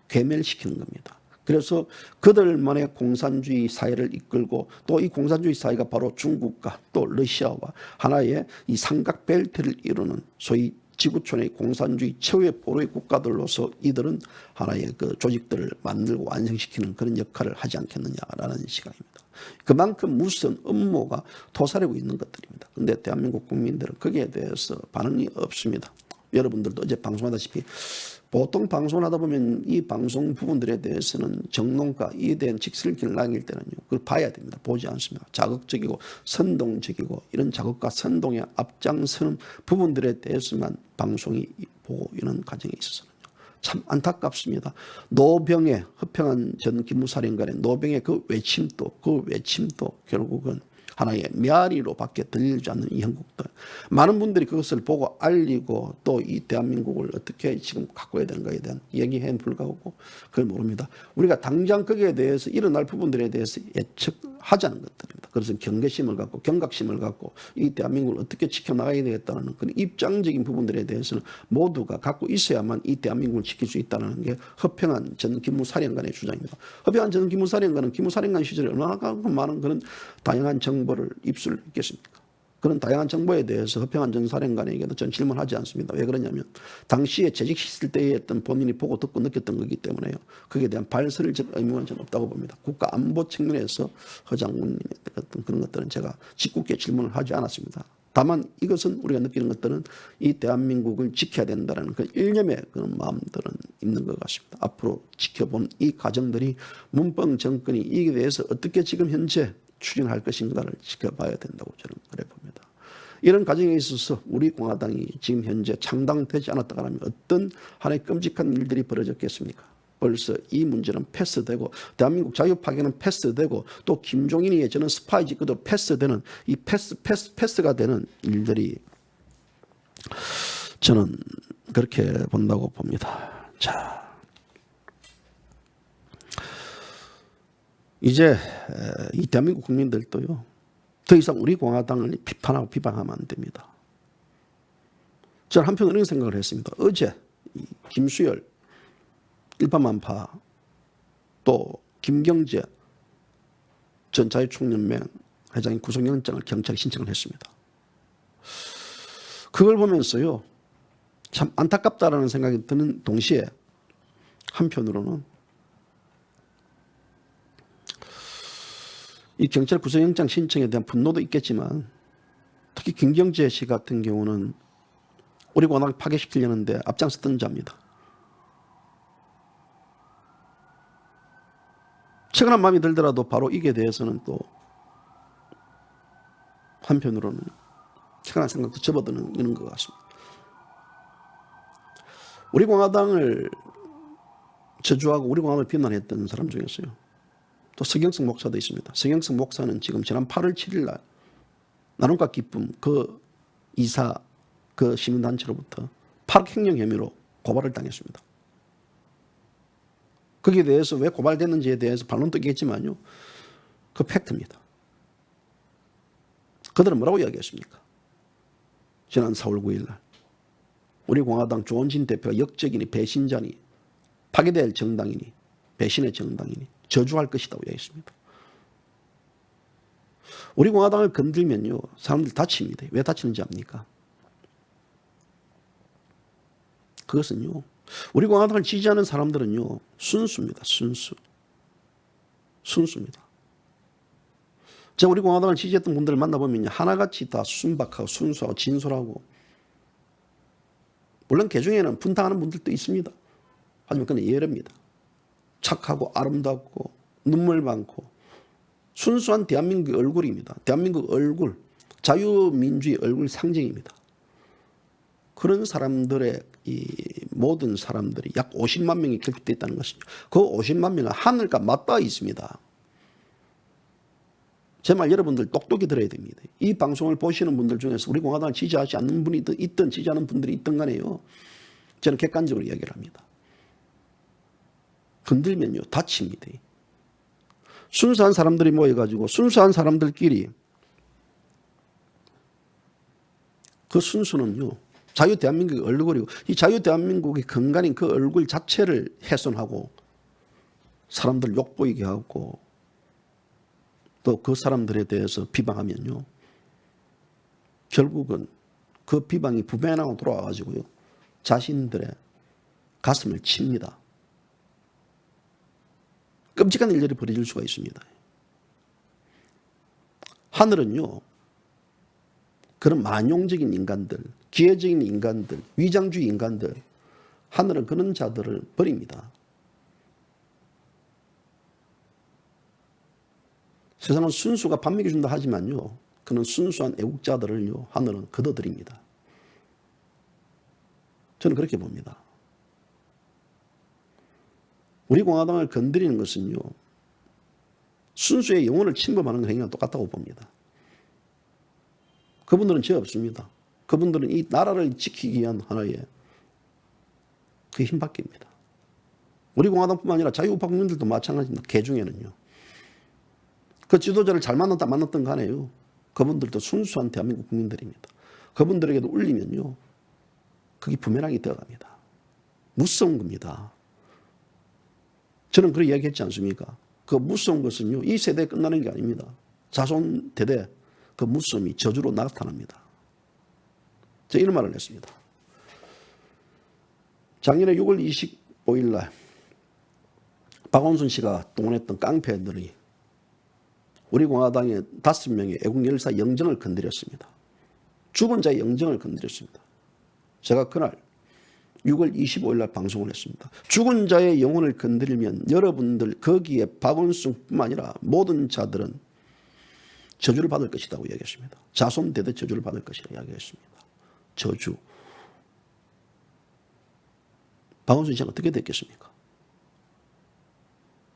괴멸시키는 겁니다. 그래서 그들만의 공산주의 사회를 이끌고 또 이 공산주의 사회가 바로 중국과 또 러시아와 하나의 이 삼각벨트를 이루는 소위 지구촌의 공산주의 최후의 보루의 국가들로서 이들은 하나의 그 조직들을 만들고 완성시키는 그런 역할을 하지 않겠느냐라는 시각입니다. 그만큼 무슨 음모가 도사리고 있는 것들입니다. 그런데 대한민국 국민들은 거기에 대해서 반응이 없습니다. 여러분들도 어제 방송하다시피 보통 방송을 하다 보면 이 방송 부분들에 대해서는 정론가 이에 대한 직설길을 남길 때는요, 그걸 봐야 됩니다. 보지 않습니다. 자극적이고 선동적이고 이런 자극과 선동에 앞장서는 부분들에 대해서만 방송이 보고 이런 과정에 있어서는요, 참 안타깝습니다. 노병의 허평한 전 기무사령관의 노병의 그 외침도 결국은 하나의 메아리로밖에 들리지 않는 이 형국들. 많은 분들이 그것을 보고 알리고 또 이 대한민국을 어떻게 지금 가꿔야 되는가에 대한 얘기에 불과하고 그걸 모릅니다. 우리가 당장 거기에 대해서 일어날 부분들에 대해서 예측하자는 것들입니다. 그래서 경계심을 갖고 경각심을 갖고 이 대한민국을 어떻게 지켜나가야 되겠다는 그런 입장적인 부분들에 대해서는 모두가 갖고 있어야만 이 대한민국을 지킬 수 있다는 게 허평한 전 기무사령관의 주장입니다. 허평한 전 기무사령관은 기무사령관 시절에 얼마나 많은 그런 다양한 정보를 입수했겠습니까? 그런 다양한 정보에 대해서 허평한 전 사령관에게도 전 질문하지 않습니다. 왜 그러냐면 당시에 재직 시절 때에 했던 본인이 보고 듣고 느꼈던 거기 때문에요. 거기에 대한 발설적 의무는 저는 없다고 봅니다. 국가 안보 측면에서 허 장군님의 어떤 그런 것들은 제가 짓궂게 질문을 하지 않았습니다. 다만 이것은 우리가 느끼는 것들은 이 대한민국을 지켜야 된다는 그 일념의 그런 마음들은 있는 것 같습니다. 앞으로 지켜본 이 과정들이 문병 정권이 이에 대해서 어떻게 지금 현재 추진할 것인가를 지켜봐야 된다고 저는 그래 봅니다. 이런 과정에 있어서 우리 공화당이 지금 현재 창당되지 않았다고 하면 어떤 하나의 끔찍한 일들이 벌어졌겠습니까? 벌써 이 문제는 패스되고 대한민국 자유 파괴는 패스되고 또 김종인이 저는 스파이 짓고도 패스되는 이 패스가 되는 일들이 저는 그렇게 본다고 봅니다. 자, 이제 이 대한민국 국민들도요, 더 이상 우리 공화당을 비판하고 비방하면 안 됩니다. 저는 한편 이런 생각을 했습니다. 어제 김수열 일파만파 또 김경재 전 자유총연맹 회장의 구속영장을 경찰에 신청을 했습니다. 그걸 보면서요, 참 안타깝다라는 생각이 드는 동시에 한편으로는 이 경찰 구속영장 신청에 대한 분노도 있겠지만 특히 김경재 씨 같은 경우는 우리 공화당을 파괴시키려는데 앞장섰던 자입니다. 측은한 마음이 들더라도 바로 이게 대해서는 또 한편으로는 측은한 생각도 접어드는 이런 것 같습니다. 우리 공화당을 저주하고 우리 공화당을 비난했던 사람 중에서요, 또 서경석 목사도 있습니다. 서경석 목사는 지금 지난 8월 7일 날 나눔과 기쁨 그 이사 그 시민단체로부터 파격행령 혐의로 고발을 당했습니다. 거기에 대해서 왜 고발됐는지에 대해서 반론도 있겠지만요, 그 팩트입니다. 그들은 뭐라고 이야기했습니까? 지난 4월 9일 날 우리 공화당 조원진 대표가 역적이니 배신자니 파괴될 정당이니 배신의 정당이니 저주할 것이라고 이야기했습니다. 우리 공화당을 건들면요, 사람들 다칩니다. 왜 다치는지 압니까? 그것은요, 우리 공화당을 지지하는 사람들은요, 순수입니다. 순수입니다. 제가 우리 공화당을 지지했던 분들을 만나보면 하나같이 다 순박하고 순수하고 진솔하고, 물론 개중에는 분탕하는 분들도 있습니다. 하지만 그건 예외입니다. 착하고 아름답고 눈물 많고 순수한 대한민국의 얼굴입니다. 대한민국 얼굴, 자유민주의 얼굴 상징입니다. 그런 사람들의 이 모든 사람들이 약 50만 명이 결집되어 있다는 것이죠. 그 50만 명은 하늘과 맞닿아 있습니다. 제 말 여러분들 똑똑히 들어야 됩니다. 이 방송을 보시는 분들 중에서 우리 공화당을 지지하지 않는 분이 있든 지지하는 분들이 있든 간에요. 저는 객관적으로 이야기를 합니다. 건들면요 다칩니다. 순수한 사람들이 모여가지고 순수한 사람들끼리 그 순수는요 자유 대한민국의 얼굴이고 이 자유 대한민국의 근간인 그 얼굴 자체를 훼손하고 사람들 욕보이게 하고 또 그 사람들에 대해서 비방하면요 결국은 그 비방이 부메랑으로 돌아와가지고요 자신들의 가슴을 칩니다. 끔찍한 일들이 벌어질 수가 있습니다. 하늘은요 그런 만용적인 인간들, 기회적인 인간들, 위장주의 인간들, 하늘은 그런 자들을 버립니다. 세상은 순수가 밥 먹여준다 하지만요 그는 순수한 애국자들을요 하늘은 걷어들입니다. 저는 그렇게 봅니다. 우리 공화당을 건드리는 것은요 순수의 영혼을 침범하는 행위와 똑같다고 봅니다. 그분들은 죄 없습니다. 그분들은 이 나라를 지키기 위한 하나의 그 힘밖입니다. 우리 공화당뿐만 아니라 자유우파 국민들도 마찬가지입니다. 개 중에는요. 그 지도자를 잘 만났다 만났던 간에요. 그분들도 순수한 대한민국 국민들입니다. 그분들에게도 울리면요. 그게 부메랑이 되어갑니다. 무서운 겁니다. 저는 그렇게 이야기했지 않습니까? 그 무서운 것은요. 이 세대에 끝나는 게 아닙니다. 자손 대대 그 무서움이 저주로 나타납니다. 제가 이런 말을 했습니다. 작년에 6월 25일 날 박원순 씨가 동원했던 깡패들이 우리 공화당의 5명의 애국열사 영정을 건드렸습니다. 죽은 자의 영정을 건드렸습니다. 제가 그날 6월 25일 날 방송을 했습니다. 죽은 자의 영혼을 건드리면 여러분들 거기에 박원순뿐만 아니라 모든 자들은 저주를 받을 것이라고 이야기했습니다. 자손 대대 저주를 받을 것이라고 이야기했습니다. 저주. 박원순 씨는 어떻게 됐겠습니까?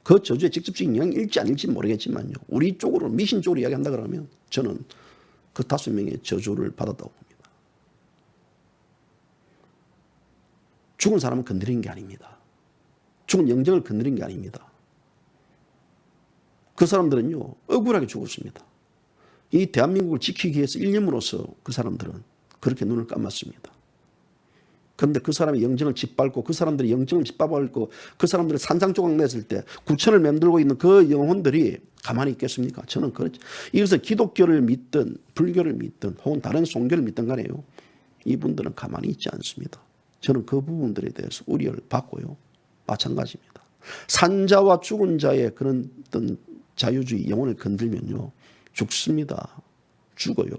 그 저주에 직접적인 영향이 일지 아닐지 모르겠지만요. 우리 쪽으로 미신 쪽으로 이야기한다 그러면 저는 그 5명의 저주를 받았다고 봅니다. 죽은 사람은 건드린 게 아닙니다. 죽은 영정을 건드린 게 아닙니다. 그 사람들은요 억울하게 죽었습니다. 이 대한민국을 지키기 위해서 일념으로서 그 사람들은 그렇게 눈을 감았습니다. 그런데 그 사람의 영정을 짓밟고 그 사람들이 영정을 짓밟고 그 사람들을 산산조각 냈을 때 구천을 맴돌고 있는 그 영혼들이 가만히 있겠습니까? 저는 그렇죠. 이것을 기독교를 믿든 불교를 믿든 혹은 다른 종교를 믿든 간에요. 이분들은 가만히 있지 않습니다. 저는 그 부분들에 대해서 우려를 받고요. 마찬가지입니다. 산자와 죽은 자의 그런 어떤 자유주의 영혼을 건들면요. 죽습니다. 죽어요.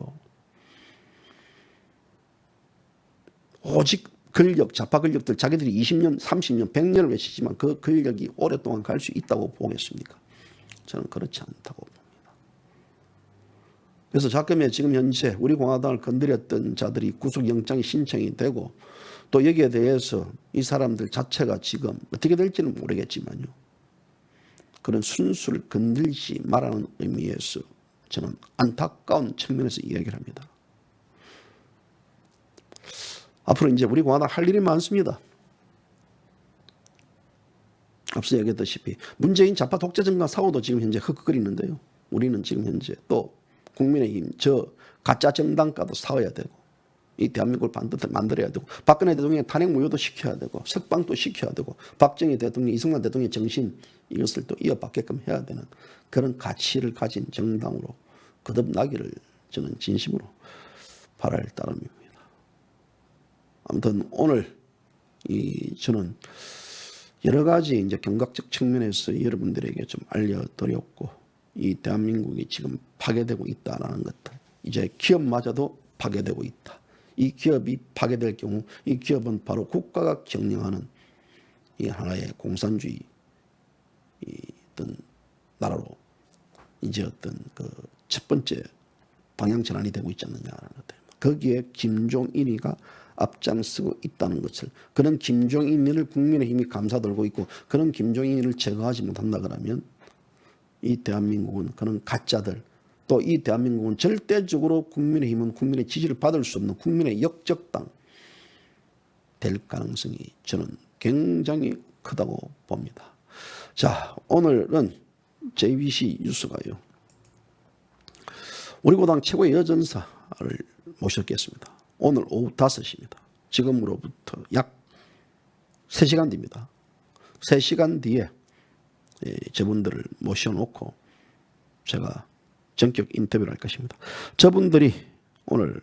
오직 권력, 좌파 권력들 자기들이 20년, 30년, 100년을 외치지만 그 권력이 오랫동안 갈 수 있다고 보겠습니까? 저는 그렇지 않다고 봅니다. 그래서 자금에 지금 현재 우리 공화당을 건드렸던 자들이 구속영장이 신청이 되고 또 여기에 대해서 이 사람들 자체가 지금 어떻게 될지는 모르겠지만요. 그런 순수를 건들지 말라는 의미에서 저는 안타까운 측면에서 이야기를 합니다. 앞으로 이제 우리 공화당 할 일이 많습니다. 앞서 얘기했다시피 문재인 좌파 독재 정당 사고도 지금 현재 흑흑거리는데요. 우리는 지금 현재 또 국민의힘 저 가짜 정당과도 싸워야 되고 이 대한민국을 반드시 만들어야 되고 박근혜 대통령의 탄핵 무효도 시켜야 되고 석방도 시켜야 되고 박정희 대통령, 이승만 대통령의 정신 이것을 또 이어받게끔 해야 되는 그런 가치를 가진 정당으로 거듭나기를 저는 진심으로 바랄 따름입니다. 아무튼 오늘 저는 여러 가지 이제 경각적 측면에서 여러분들에게 좀 알려드렸고 이 대한민국이 지금 파괴되고 있다라는 것들 이제 기업마저도 파괴되고 있다. 이 기업이 파괴될 경우 이 기업은 바로 국가가 경영하는 이 하나의 공산주의 어떤 나라로 이제 어떤 그 첫 번째 방향 전환이 되고 있지 않느냐는 것. 거기에 김종인이가 앞장서고 있다는 것을, 그런 김종인을 국민의힘이 감싸들고 있고 그런 김종인을 제거하지 못한다 그러면 이 대한민국은 그런 가짜들, 또 이 대한민국은 절대적으로 국민의힘은 국민의 지지를 받을 수 없는 국민의 역적당 될 가능성이 저는 굉장히 크다고 봅니다. 자, 오늘은 JBC 뉴스가요, 우리고당 최고의 여전사를 모셨겠습니다. 오늘 오후 5시입니다. 지금으로부터 약 3시간 뒤입니다. 3시간 뒤에 저분들을 모셔놓고 제가 전격 인터뷰를 할 것입니다. 저분들이 오늘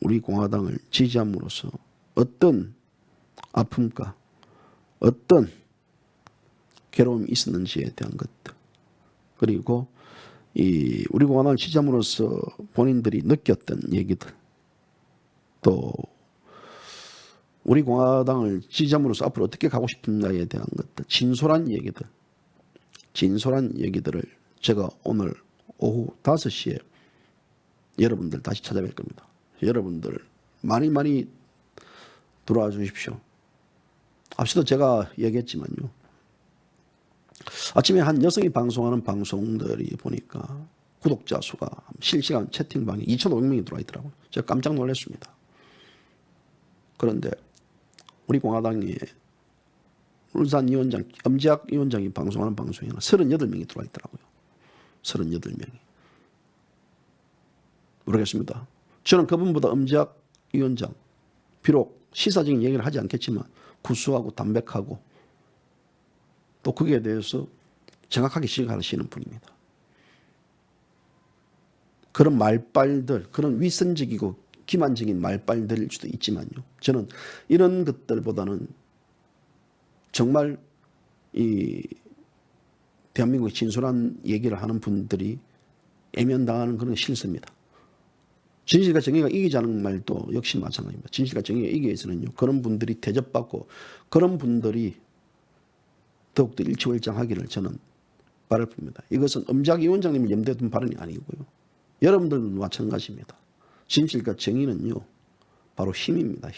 우리 공화당을 지지함으로써 어떤 아픔과 어떤 괴로움이 있었는지에 대한 것들, 그리고 이 우리 공화당을 지지함으로써 본인들이 느꼈던 얘기들, 또 우리 공화당을 지지함으로써 앞으로 어떻게 가고 싶은가에 대한 것들, 진솔한 얘기들을 제가 오늘 오후 5시에 여러분들 다시 찾아뵐 겁니다. 여러분들 많이 들어와 주십시오. 앞서도 제가 얘기했지만요, 아침에 한 여성이 방송하는 방송들이 보니까 구독자 수가 실시간 채팅방에 2,500명이 들어와 있더라고요. 제가 깜짝 놀랐습니다. 그런데 우리 공화당의 울산 위원장, 엄지학 위원장이 방송하는 방송에는 38명이 들어와 있더라고요. 38명이. 모르겠습니다. 저는 그분보다 엄지학 위원장, 비록 시사적인 얘기를 하지 않겠지만 구수하고 담백하고 또 거기에 대해서 정확하게 시각하시는 분입니다. 그런 말빨들, 그런 위선적이고 기만적인 말빨들일 수도 있지만요, 저는 이런 것들보다는 정말 이 대한민국의 진솔한 얘기를 하는 분들이 애면당하는 그런 실세입니다. 진실과 정의가 이기자는 말도 역시 마찬가지입니다. 진실과 정의가 이기기 위해서는요, 그런 분들이 대접받고 그런 분들이 더욱더 일치월장하기를 저는 바랄 뿐입니다. 이것은 엄지학 위원장님을 염두에 둔 발언이 아니고요, 여러분들도 마찬가지입니다. 진실과 정의는요 바로 힘입니다.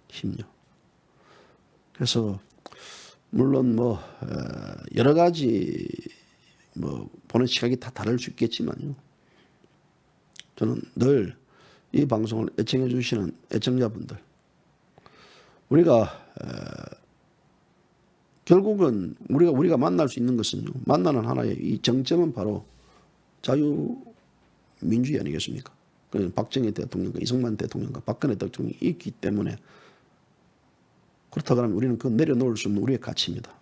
힘요. 그래서 물론 여러 가지 보는 시각이 다 다를 수 있겠지만요, 저는 늘 이 방송을 애청해 주시는 애청자분들, 우리가 결국은 우리가 만날 수 있는 것은요, 만나는 하나의 이 정점은 바로 자유민주주의 아니겠습니까? 박정희 대통령과 이승만 대통령과 박근혜 대통령이 있기 때문에, 그렇다 그러면 우리는 그거 내려놓을 수 없는 우리의 가치입니다.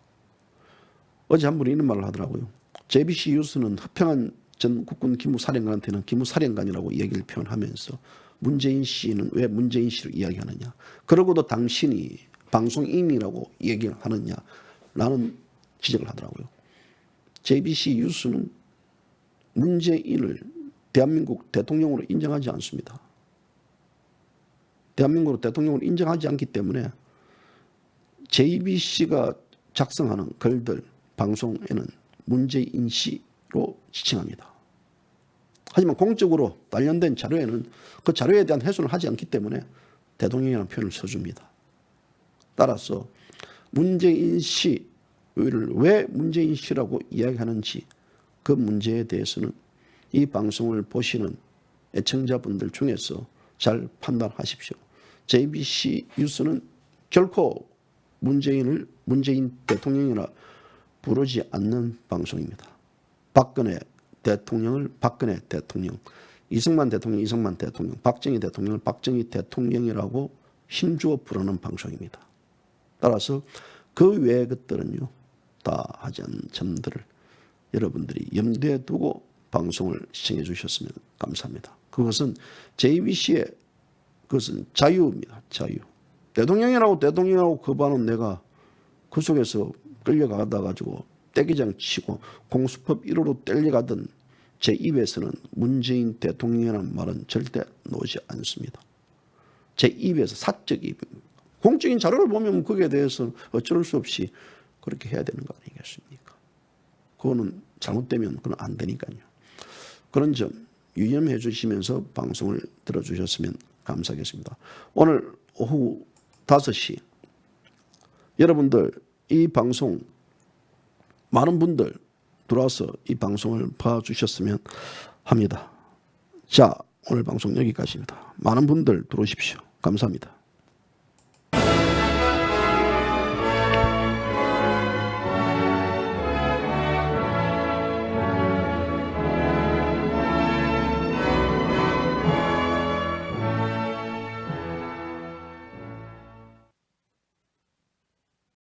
어제 한 분이 이런 말을 하더라고요. JBC 뉴스는 허평한 전 국군 기무사령관한테는 기무사령관이라고 얘기를 표현하면서 문재인 씨는 왜 문재인 씨를 이야기하느냐, 그러고도 당신이 방송인이라고 얘기를 하느냐라는 지적을 하더라고요. JBC 뉴스는 문재인을 대한민국 대통령으로 인정하지 않습니다. 대한민국으로 대통령으로 인정하지 않기 때문에 JBC가 작성하는 글들, 방송에는 문재인 씨로 지칭합니다. 하지만 공적으로 관련된 자료에는 그 자료에 대한 해소를 하지 않기 때문에 대통령이라는 표현을 써줍니다. 따라서 문재인 씨를 왜 문재인 씨라고 이야기하는지, 그 문제에 대해서는 이 방송을 보시는 애청자분들 중에서 잘 판단하십시오. JBC 뉴스는 결코 문재인 대통령이라 부르지 않는 방송입니다. 박근혜 대통령을 박근혜 대통령, 이승만 대통령, 박정희 대통령을 박정희 대통령이라고 힘주어 부르는 방송입니다. 따라서 그 외의 것들은요, 다 하지 않은 점들을 여러분들이 염두에 두고 방송을 시청해 주셨으면 감사합니다. 그것은 JBC의 그것은 자유입니다. 자유. 대통령이라고 거부하는 내가 그 속에서 끌려가다 가지고 떼기장 치고 공수법 1호로 떼려가던 제 입에서는 문재인 대통령이라는 말은 절대 나오지 않습니다. 제 입에서 사적 입입니다. 공적인 자료를 보면 거기에 대해서 어쩔 수 없이 그렇게 해야 되는 거 아니겠습니까? 그거는 잘못되면 그건 안 되니까요. 그런 점 유념해 주시면서 방송을 들어주셨으면 감사하겠습니다. 오늘 오후 5시 여러분들 이 방송 많은 분들 들어와서 이 방송을 봐주셨으면 합니다. 자, 오늘 방송 여기까지입니다. 많은 분들 들어오십시오. 감사합니다.